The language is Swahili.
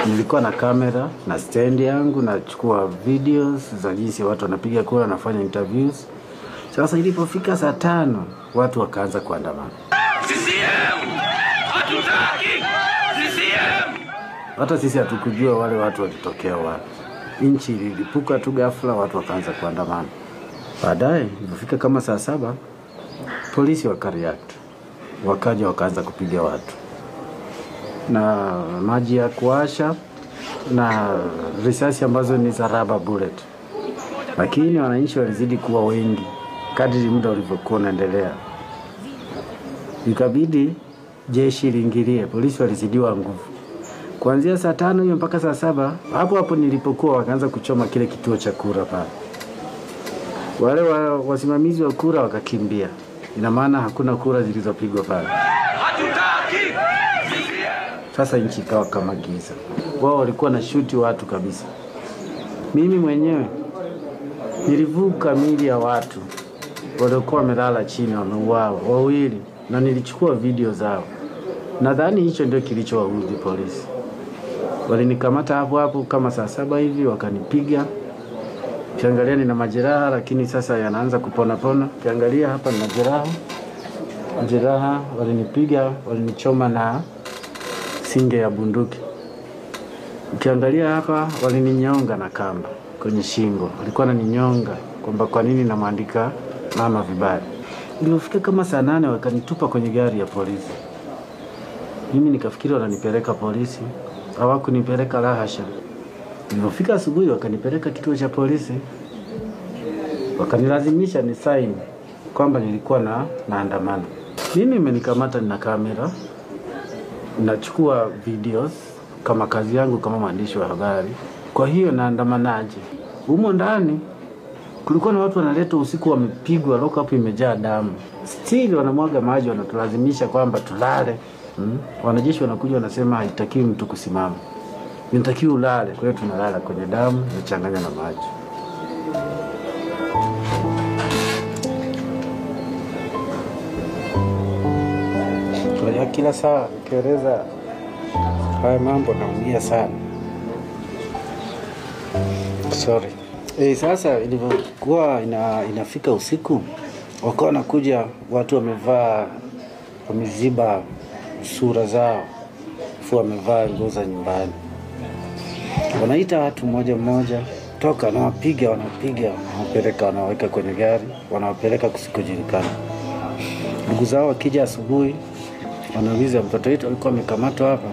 Nilikuwa na kamera na stand yangu, nachukua videos za jinsi watu wanapiga kura, nafanya interviews. Sasa ilipofika saa 5 watu wakaanza kuandamana. CCM! Hatutaki! CCM! Hata sisi hatukujua wale watu walitokea wapi. Nchi ililipuka tu ghafla, watu wakaanza kuandamana. Baadaye ilipofika kama saa 7 polisi wakareact. Wakaja wakaanza kupiga watu na maji ya kuasha na risasi ambazo ni za rubber bullet. Lakini wananchi walizidi kuwa wengi kadri muda ulivyokuwa unaendelea. Ikabidi jeshi liingilie, polisi walizidiwa nguvu. Kuanzia saa 5 hiyo mpaka saa 7, hapo nilipokuwa wakaanza kuchoma kile kituo cha kura pale. Wale wasimamizi wa kura wakakimbia. Ina maana hakuna kura zilizopigwa pale. Hatutaki! Sasa nchi ikawa kama giza. Wao walikuwa na shuti watu kabisa. Mimi mwenyewe nilivuka mili ya watu waliokuwa wamelala chini wameuawa wawili, na nilichukua video zao. Nadhani hicho ndio kilichowaudhi polisi. Walinikamata hapo kama saa 7 hivi wakanipiga. Kiangalia nina majeraha lakini sasa yanaanza kupona. Kiangalia hapa nina jeraha, walinipiga, walinichoma na singe ya bunduki. Ukiangalia hapa walininyonga na kamba kwenye shingo. Walikuwa wananinyonga kwamba kwa nini namwandika mama vibaya. Ilifika kama saa 8 wakanitupa kwenye gari ya polisi. Mimi nikafikiri wananipeleka polisi. Hawakunipeleka, la hasha. Ilifika asubuhi wakanipeleka kituo cha polisi. Wakanilazimisha ni sign kwamba nilikuwa na andamano. Mimi imenikamata na kamera. Nachukua videos kama kazi yangu kama mwandishi wa habari. Kwa hiyo naandamanaje? Humo ndani kulikuwa na watu wanaleta usiku wamepigwa, lock up imejaa damu. Still wanamwaga maji, wanatulazimisha kwamba tulale. Wanajeshi wanakuja wanasema haitakiwi mtu kusimama. Inatakiwa ulale. Kwa hiyo tunalala kwenye damu imechanganya na maji. Kwa kila saa ukieleza haya mambo naumia sana. Sorry. Sasa ilivyokuwa inafika usiku, wakawa wanakuja watu wameziba sura zao, wamevaa nguo za nyumbani. Wanaita watu mmoja, toka, na wanapiga, wanapeleka, wanaweka kwenye gari, wanawapeleka kusikojulikana. Ndugu zao wakija asubuhi, wanauliza mtoto wetu alikuwa amekamatwa hapa.